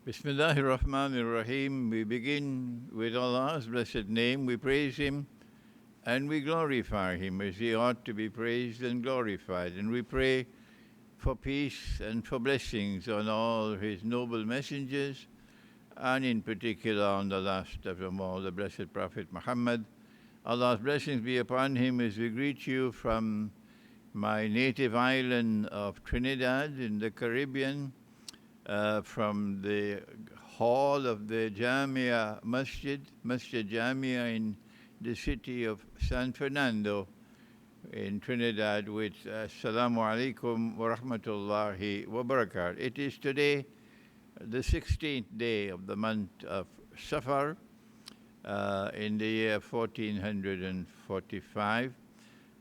Bismillahir Rahmanir Rahim. We begin with Allah's blessed name. We praise Him and we glorify Him as He ought to be praised and glorified. And we pray for peace and for blessings on all His noble messengers, and in particular on the last of them all, the blessed Prophet Muhammad. Allah's blessings be upon him as we greet you from my native island of Trinidad in the Caribbean, from the hall of the Masjid Jamia in the city of San Fernando in Trinidad with Assalamu alaikum wa rahmatullahi wa barakatuh. It is today the 16th day of the month of Safar in the year 1445,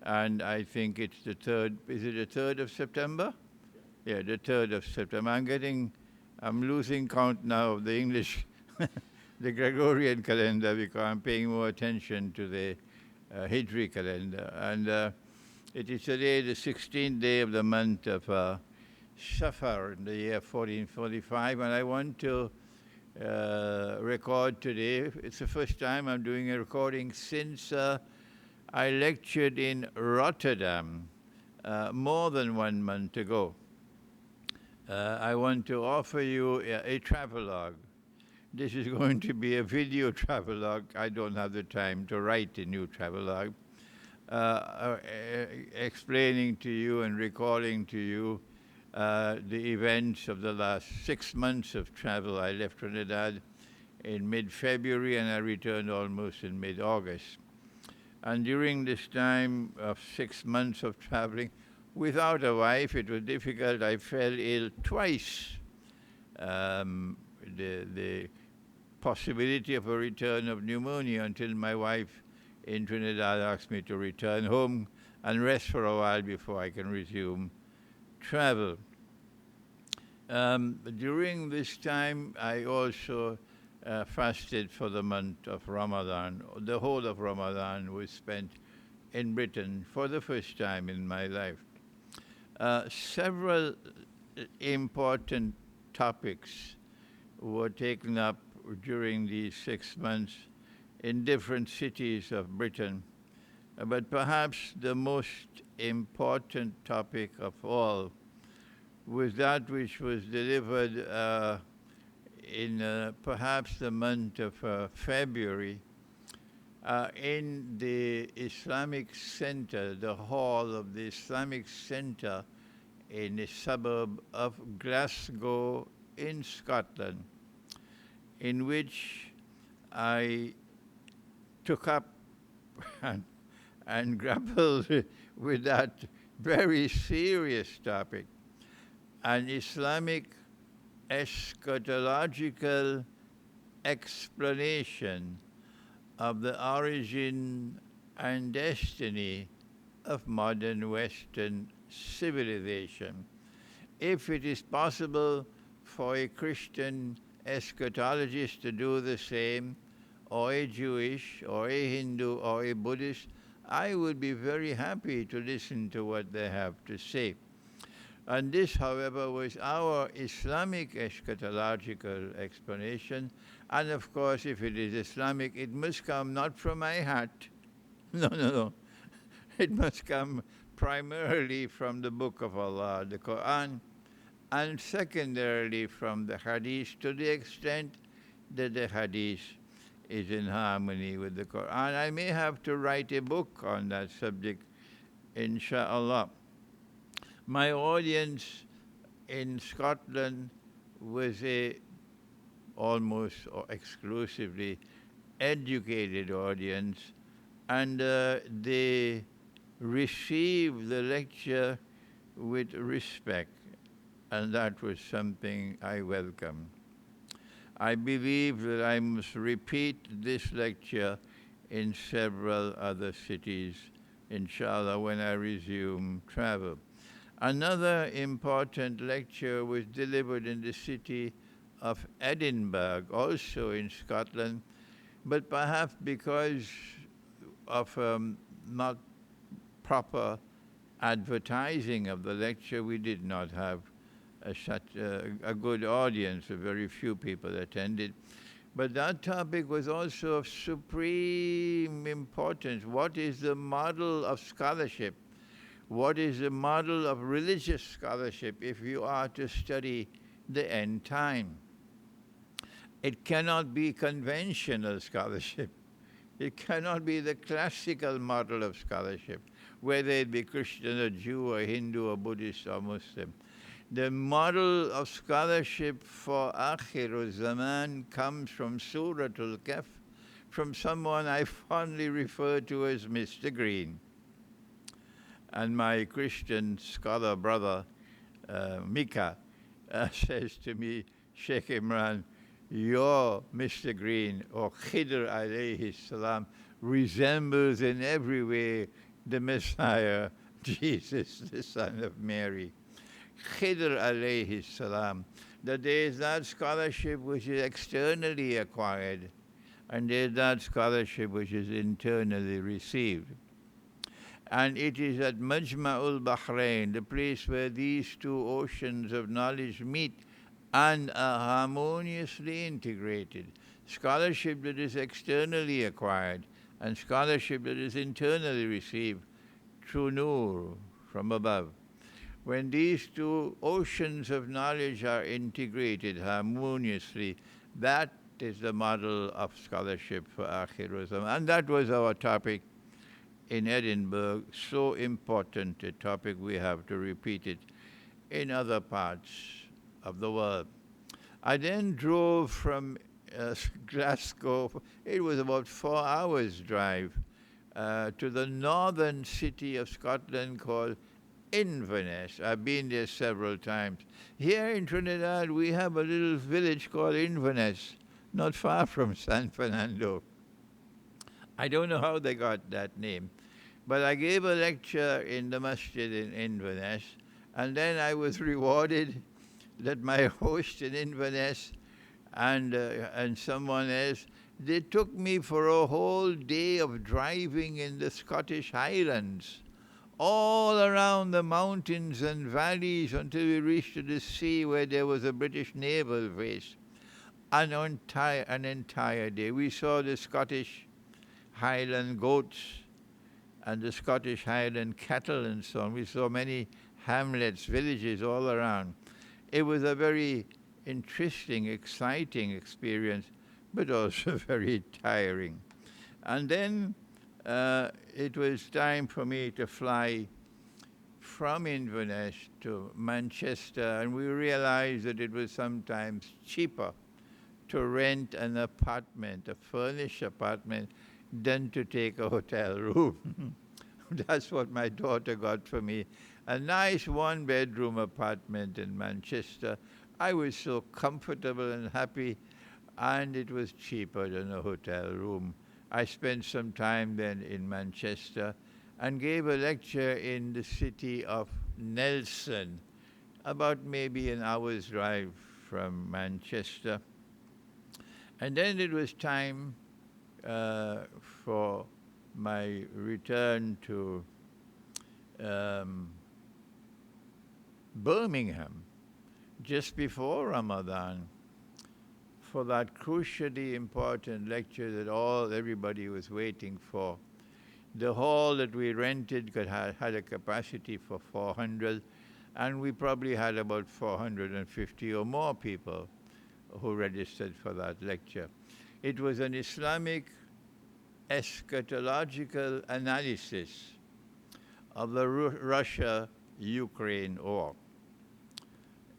and I think it's the 3rd, is it the 3rd of September? Yeah, the 3rd of September. I'm losing count now of the English, the Gregorian calendar, because I'm paying more attention to the Hijri calendar. And it is today the 16th day of the month of Safar in the year 1445, and I want to record today. It's the first time I'm doing a recording since I lectured in Rotterdam more than 1 month ago. I want to offer you a travelogue. This is going to be a video travelogue. I don't have the time to write a new travelogue. Explaining to you and recalling to you the events of the last 6 months of travel. I left Trinidad in mid-February and I returned almost in mid-August. And during this time of 6 months of traveling, without a wife, it was difficult. I fell ill twice. The possibility of a return of pneumonia until my wife in Trinidad asked me to return home and rest for a while before I can resume travel. During this time, I also fasted for the month of Ramadan. The whole of Ramadan was spent in Britain for the first time in my life. Several important topics were taken up during these 6 months in different cities of Britain, but perhaps the most important topic of all was that which was delivered in perhaps the month of February in the Islamic Center, the hall of the Islamic Center in the suburb of Glasgow in Scotland, in which I took up and grappled with that very serious topic, an Islamic eschatological explanation of the origin and destiny of modern Western civilization. If it is possible for a Christian eschatologist to do the same, or a Jewish, or a Hindu, or a Buddhist, I would be very happy to listen to what they have to say. And this, however, was our Islamic eschatological explanation. And of course, if it is Islamic, it must come not from my hat. No. It must come primarily from the Book of Allah, the Quran, and secondarily from the Hadith, to the extent that the Hadith is in harmony with the Quran. I may have to write a book on that subject, inshallah. My audience in Scotland was a almost or exclusively educated audience, and they received the lecture with respect, and that was something I welcome. I believe that I must repeat this lecture in several other cities, inshallah, when I resume travel. Another important lecture was delivered in the city of Edinburgh, also in Scotland, but perhaps because of not proper advertising of the lecture, we did not have such a good audience. Very few people attended. But that topic was also of supreme importance. What is the model of scholarship? What is the model of religious scholarship if you are to study the end time? It cannot be conventional scholarship. It cannot be the classical model of scholarship, whether it be Christian or Jew or Hindu or Buddhist or Muslim. The model of scholarship for Akhir Zaman comes from Suratul Kahf, from someone I fondly refer to as Mr. Green. And my Christian scholar brother, Mika, says to me, Shaykh Imran, your Mr. Green, or Khidr alayhi salam, resembles in every way the Messiah, Jesus, the son of Mary. Khidr alayhi salam, that there is that scholarship which is externally acquired, and there is that scholarship which is internally received. And it is at Majma'ul Bahrain, the place where these two oceans of knowledge meet and are harmoniously integrated. Scholarship that is externally acquired and scholarship that is internally received through Nur from above. When these two oceans of knowledge are integrated harmoniously, that is the model of scholarship for Akhir Zaman. And that was our topic in Edinburgh, so important a topic we have to repeat it in other parts of the world. I then drove from Glasgow, it was about 4 hours drive, to the northern city of Scotland called Inverness. I've been there several times. Here in Trinidad, we have a little village called Inverness, not far from San Fernando. I don't know how they got that name, but I gave a lecture in the masjid in Inverness, and then I was rewarded that my host in Inverness and someone else, they took me for a whole day of driving in the Scottish Highlands, all around the mountains and valleys until we reached the sea where there was a British naval base. An entire day. We saw the Scottish Highland goats and the Scottish Highland cattle and so on. We saw many hamlets, villages all around. It was a very interesting, exciting experience, but also very tiring. And then it was time for me to fly from Inverness to Manchester, and we realized that it was sometimes cheaper to rent an apartment, a furnished apartment, than to take a hotel room. That's what my daughter got for me. A nice one-bedroom apartment in Manchester. I was so comfortable and happy, and it was cheaper than a hotel room. I spent some time then in Manchester and gave a lecture in the city of Nelson, about maybe an hour's drive from Manchester. And then it was time for my return to Birmingham just before Ramadan for that crucially important lecture that everybody was waiting for. The hall that we rented had a capacity for 400, and we probably had about 450 or more people who registered for that lecture. It was an Islamic eschatological analysis of the Russia-Ukraine war.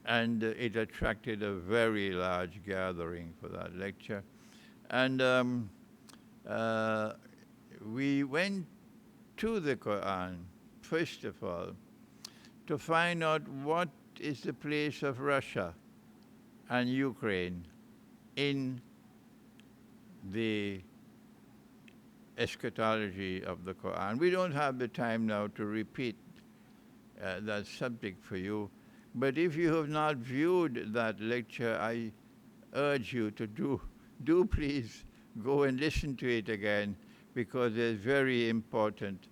And it attracted a very large gathering for that lecture. And we went to the Quran, first of all, to find out what is the place of Russia and Ukraine in the eschatology of the Quran. We don't have the time now to repeat that subject for you, but if you have not viewed that lecture, I urge you to do please go and listen to it again, because there's very important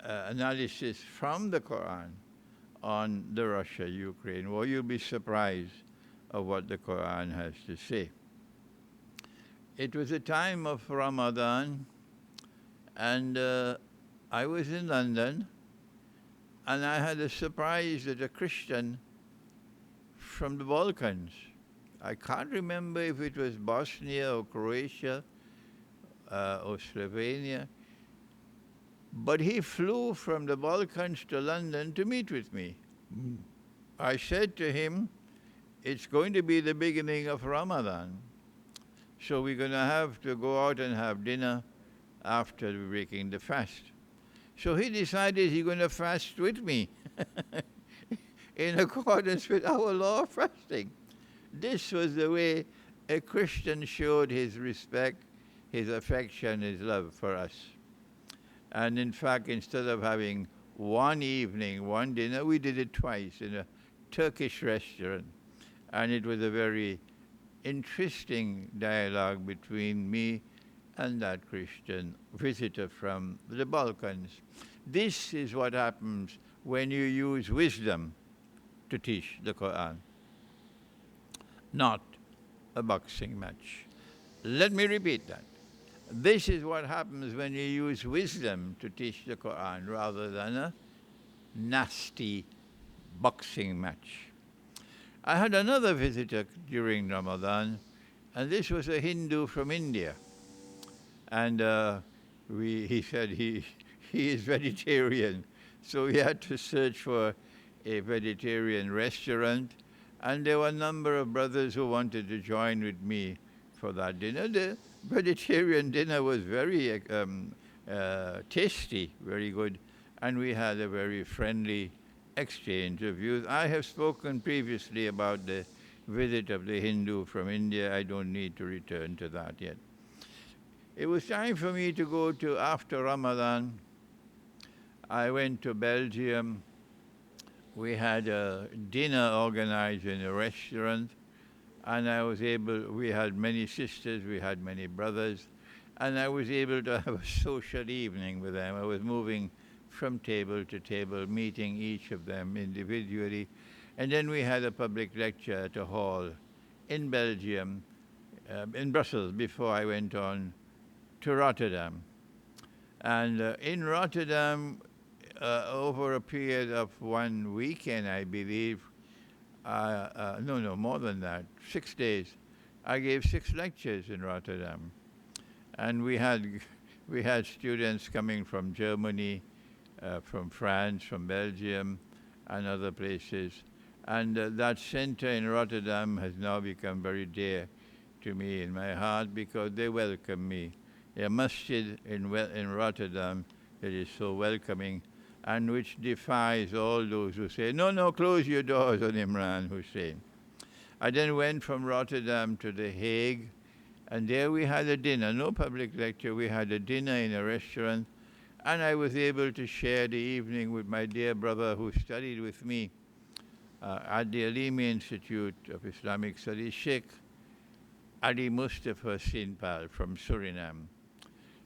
analysis from the Quran on the Russia-Ukraine war. You'll be surprised of what the Quran has to say. It was a time of Ramadan, and I was in London, and I had a surprise that a Christian from the Balkans, I can't remember if it was Bosnia or Croatia or Slovenia, but he flew from the Balkans to London to meet with me. I said to him, it's going to be the beginning of Ramadan, so we're going to have to go out and have dinner after breaking the fast. So he decided he's going to fast with me in accordance with our law of fasting. This was the way a Christian showed his respect, his affection, his love for us. And in fact, instead of having one evening, one dinner, we did it twice in a Turkish restaurant. And it was a very interesting dialogue between me and that Christian visitor from the Balkans. This is what happens when you use wisdom to teach the Quran, not a boxing match. Let me repeat that. This is what happens when you use wisdom to teach the Quran rather than a nasty boxing match. I had another visitor during Ramadan, and this was a Hindu from India. And he said he is vegetarian, so we had to search for a vegetarian restaurant, and there were a number of brothers who wanted to join with me for that dinner. The vegetarian dinner was very tasty, very good, and we had a very friendly exchange of views. I have spoken previously about the visit of the Hindu from India. I don't need to return to that yet. It was time for me to go to, after Ramadan, I went to Belgium. We had a dinner organized in a restaurant, and we had many sisters, we had many brothers, and I was able to have a social evening with them. I was moving from table to table, meeting each of them individually. And then we had a public lecture at a hall in Belgium, in Brussels, before I went on to Rotterdam. And in Rotterdam, over a period of one weekend, I believe, no, more than that, 6 days, I gave 6 lectures in Rotterdam. And we had students coming from Germany, from France, from Belgium, and other places. And that center in Rotterdam has now become very dear to me in my heart because they welcome me. A masjid in Rotterdam that is so welcoming and which defies all those who say, no, close your doors on Imran Hosein. I then went from Rotterdam to The Hague, and there we had a dinner, no public lecture, we had a dinner in a restaurant, and I was able to share the evening with my dear brother who studied with me at the Alimi Institute of Islamic Studies, Sheikh Ali Mustafa Sinpal from Suriname.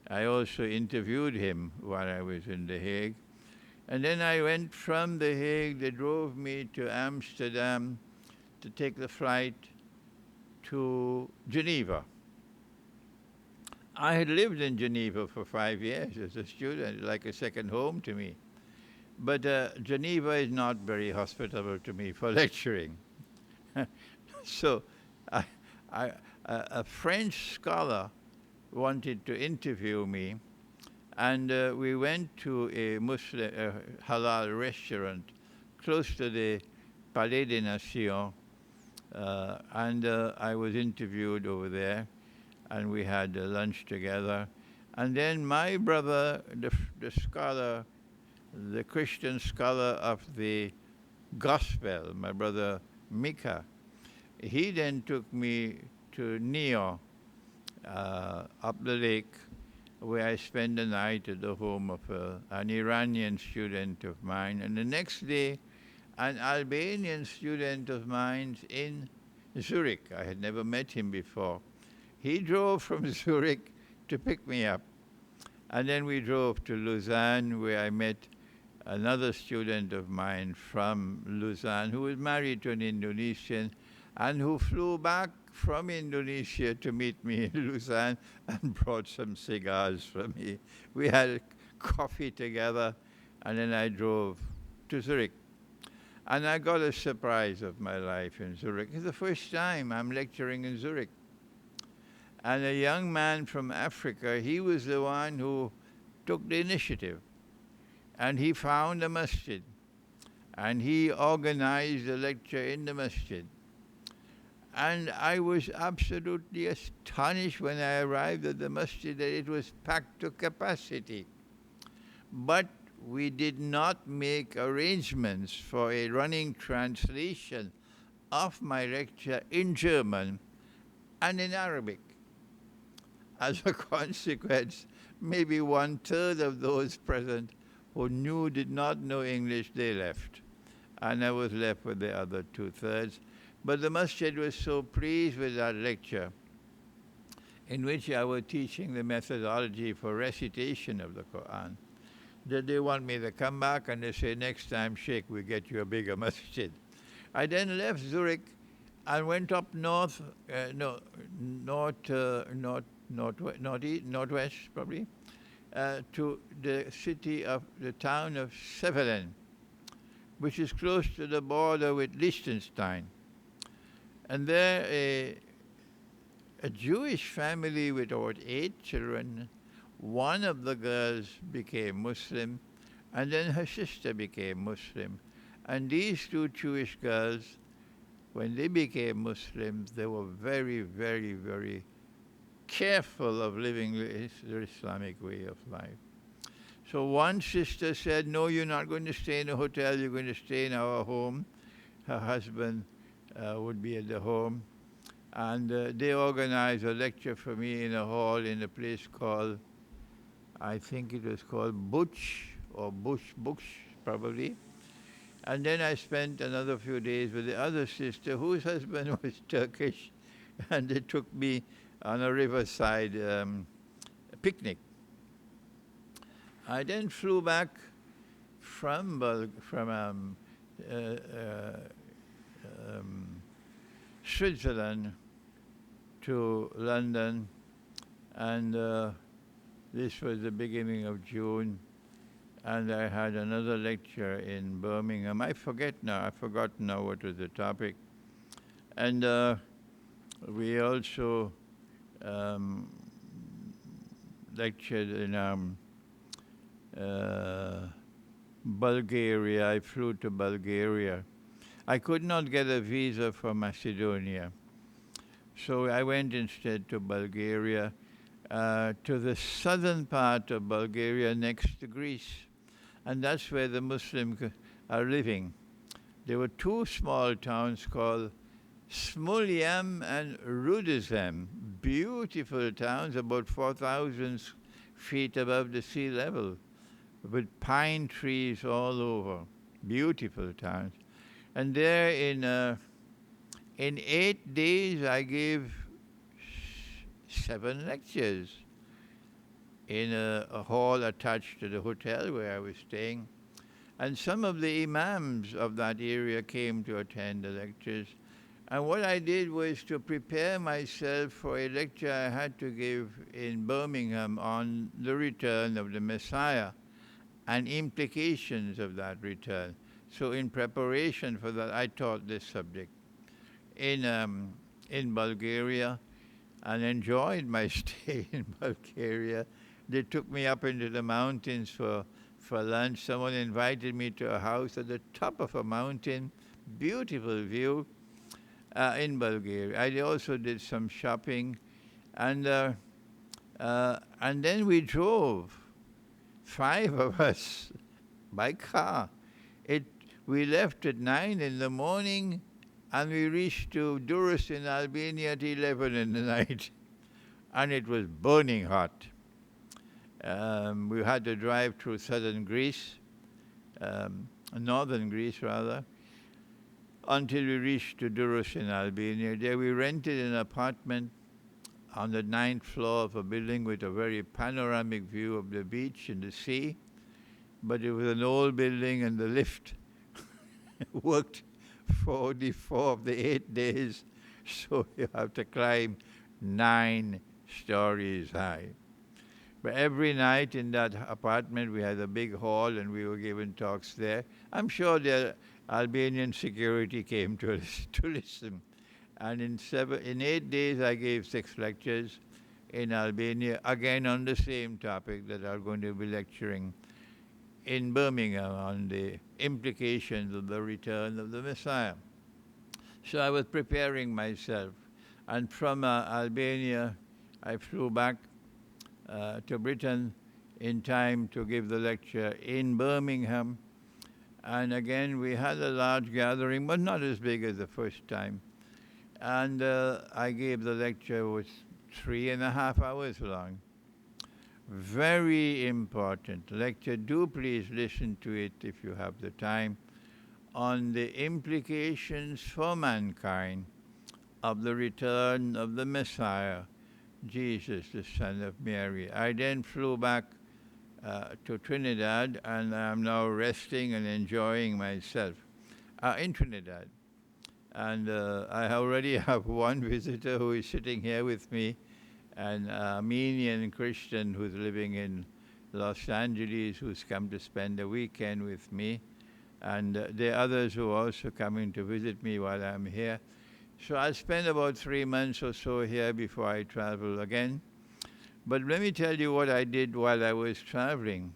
I also interviewed him while I was in The Hague. And then I went from The Hague, they drove me to Amsterdam to take the flight to Geneva. I had lived in Geneva for 5 years as a student, like a second home to me. But Geneva is not very hospitable to me for lecturing. So a French scholar wanted to interview me, and we went to a Muslim halal restaurant close to the Palais des Nations, and I was interviewed over there, and we had lunch together. And then my brother, the scholar, the Christian scholar of the gospel, my brother Mika, he then took me to Nyon, up the lake, where I spent the night at the home of an Iranian student of mine. And the next day, an Albanian student of mine in Zurich. I had never met him before. He drove from Zurich to pick me up. And then we drove to Lausanne, where I met another student of mine from Luzon who was married to an Indonesian and who flew back from Indonesia to meet me in Luzon and brought some cigars for me. We had coffee together, and then I drove to Zurich. And I got a surprise of my life in Zurich. It's the first time I'm lecturing in Zurich. And a young man from Africa, he was the one who took the initiative. And he found a masjid. And he organized a lecture in the masjid. And I was absolutely astonished when I arrived at the masjid that it was packed to capacity. But we did not make arrangements for a running translation of my lecture in German and in Arabic. As a consequence, maybe 1/3 of those present who did not know English, they left. And I was left with the other 2/3. But the masjid was so pleased with that lecture, in which I was teaching the methodology for recitation of the Quran, that they want me to come back, and they say, next time, Sheikh, we get you a bigger masjid. I then left Zurich and went up northwest probably, to the town of Sevelen, which is close to the border with Liechtenstein. And there a Jewish family with about 8 children, one of the girls became Muslim, and then her sister became Muslim. And these 2 Jewish girls, when they became Muslims, they were very, very, very careful of living the Islamic way of life. So one sister said, no, you're not going to stay in a hotel, you're going to stay in our home. Her husband would be at the home. And they organized a lecture for me in a hall in a place called, I think it was called Bush, probably. And then I spent another few days with the other sister, whose husband was Turkish, and they took me on a riverside picnic. I then flew back from Switzerland to London, and this was the beginning of June, and I had another lecture in Birmingham. I forgot now what was the topic. And we also lectured in Bulgaria. I flew to Bulgaria. I could not get a visa for Macedonia, so I went instead to Bulgaria, to the southern part of Bulgaria next to Greece, and that's where the Muslims are living. There were 2 small towns called Smuljam and Rudizem, beautiful towns about 4,000 feet above the sea level, with pine trees all over, beautiful towns. And there in 8 days, I gave 7 lectures in a hall attached to the hotel where I was staying. And some of the imams of that area came to attend the lectures. And what I did was to prepare myself for a lecture I had to give in Birmingham on the return of the Messiah and implications of that return. So in preparation for that, I taught this subject in Bulgaria and enjoyed my stay in Bulgaria. They took me up into the mountains for lunch. Someone invited me to a house at the top of a mountain, beautiful view in Bulgaria. I also did some shopping, and then we drove, 5 of us, by car. We left at 9 in the morning, and we reached to Durrës in Albania at 11 in the night, and it was burning hot. We had to drive through southern Greece, northern Greece rather, until we reached to Durrës in Albania. There we rented an apartment on the 9th floor of a building with a very panoramic view of the beach and the sea. but it was an old building and the lift worked for the 4 of the 8 days, so you have to climb 9 stories high. But every night in that apartment, we had a big hall and we were given talks there. I'm sure the Albanian security came to listen. And in 8 days, I gave 6 lectures in Albania, again on the same topic that I'm going to be lecturing in Birmingham on the implications of the return of the Messiah. So I was preparing myself. And from Albania, I flew back to Britain in time to give the lecture in Birmingham. And again, we had a large gathering, but not as big as the first time. And I gave the lecture, it was 3.5 hours long. Very important lecture. Do please listen to it if you have the time, on the implications for mankind of the return of the Messiah, Jesus, the Son of Mary. I then flew back to Trinidad, and I'm now resting and enjoying myself in Trinidad. And I already have one visitor who is sitting here with me, an Armenian Christian who's living in Los Angeles, who's come to spend a weekend with me. And there are others who are also coming to visit me while I'm here. So I'll spend about 3 months or so here before I travel again. But let me tell you what I did while I was traveling.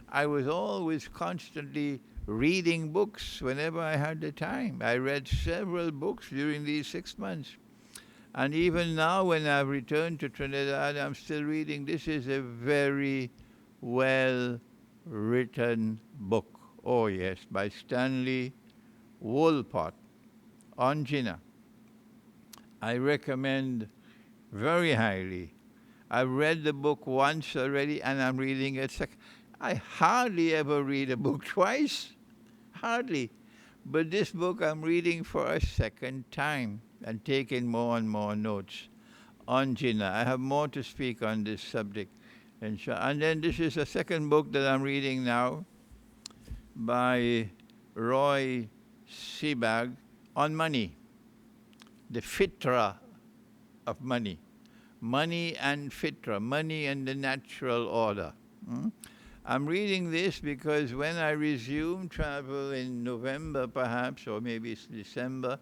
I was always constantly reading books whenever I had the time. I read several books during these 6 months. And even now, when I've returned to Trinidad, I'm still reading. This is a very well-written book. Oh yes, by Stanley Wolpott on Jinnah. I recommend very highly. I've read the book once already, and I'm reading it second. I hardly ever read a book twice. Hardly. But this book I'm reading for a second time and taking more and more notes on Jinnah. I have more to speak on this subject. And then this is a second book that I'm reading now by Roy Sebag on money, the fitra of money. Money and fitra, money and the natural order. I'm reading this because when I resume travel in November perhaps, or maybe it's December,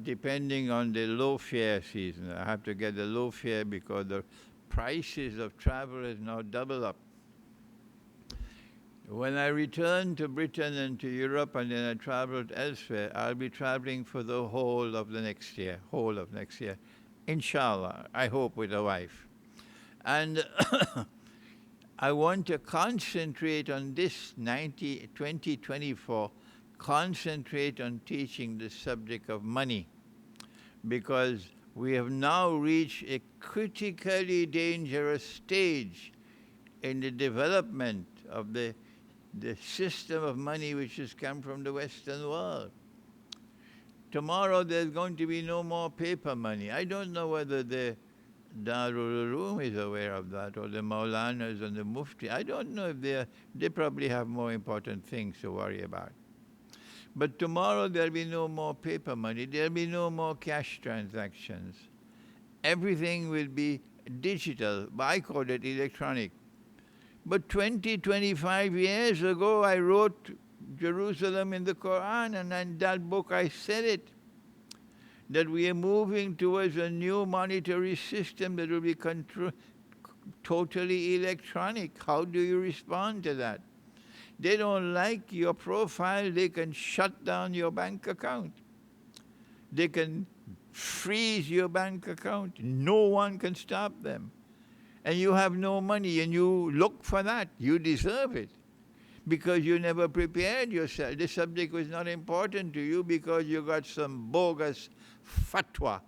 depending on the low fare season. I have to get the low fare because the prices of travel has now doubled up. When I return to Britain and to Europe and then I traveled elsewhere, I'll be traveling for the whole of next year, inshallah, I hope with a wife. And I want to concentrate on this 2024, concentrate on teaching the subject of money, because we have now reached a critically dangerous stage in the development of the system of money which has come from the Western world. Tomorrow there's going to be no more paper money. I don't know whether the Darul Uloom is aware of that, or the Maulanas and the Mufti. I don't know if they probably have more important things to worry about. But tomorrow there'll be no more paper money. There'll be no more cash transactions. Everything will be digital. I call it electronic. But 25 years ago, I wrote Jerusalem in the Quran, and in that book I said it, that we are moving towards a new monetary system that will be totally electronic. How do you respond to that? They don't like your profile, they can shut down your bank account. They can freeze your bank account. No one can stop them. And you have no money, and you look for that. You deserve it, because you never prepared yourself. The subject was not important to you because you got some bogus fatwa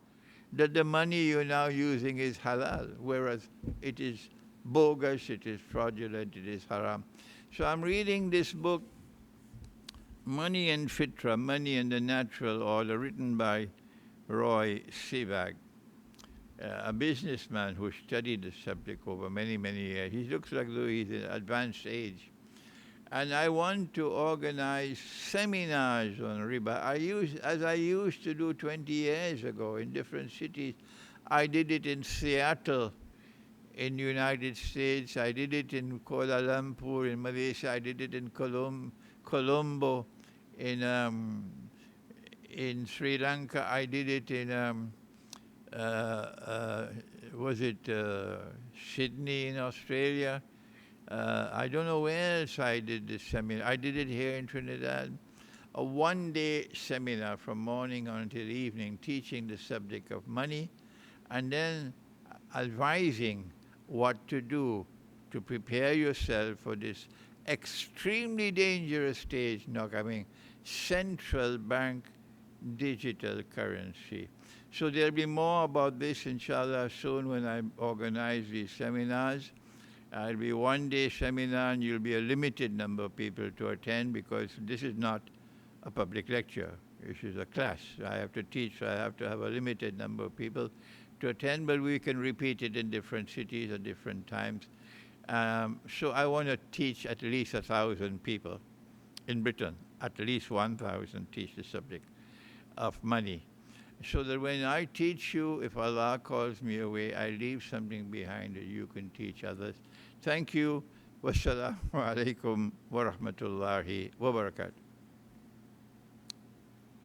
that the money you're now using is halal, whereas it is bogus, it is fraudulent, it is haram. So I'm reading this book, Money and Fitra, Money and the Natural Order, written by Roy Sebag, a businessman who studied the subject over many, many years. He looks like though he's in advanced age. And I want to organize seminars on riba. As I used to do 20 years ago in different cities. I did it in Seattle in the United States. I did it in Kuala Lumpur in Malaysia. I did it in Colombo in Sri Lanka. I did it in uh, uh, was it Sydney in Australia? I don't know where else I did this seminar. I did it here in Trinidad. A one-day seminar from morning until evening, teaching the subject of money, and then advising what to do to prepare yourself for this extremely dangerous stage now coming, central bank digital currency. So there'll be more about this, inshallah, soon when I organize these seminars. It'll be one-day seminar, and you'll be a limited number of people to attend because this is not a public lecture. This is a class. I have to teach, so I have to have a limited number of people to attend, but we can repeat it in different cities at different times. So I want to teach at least 1,000 people in Britain, at least 1,000 teach the subject of money. So that when I teach you, if Allah calls me away, I leave something behind that you can teach others. Thank you. Wassalamu alaikum wa rahmatullahi wa barakatuh.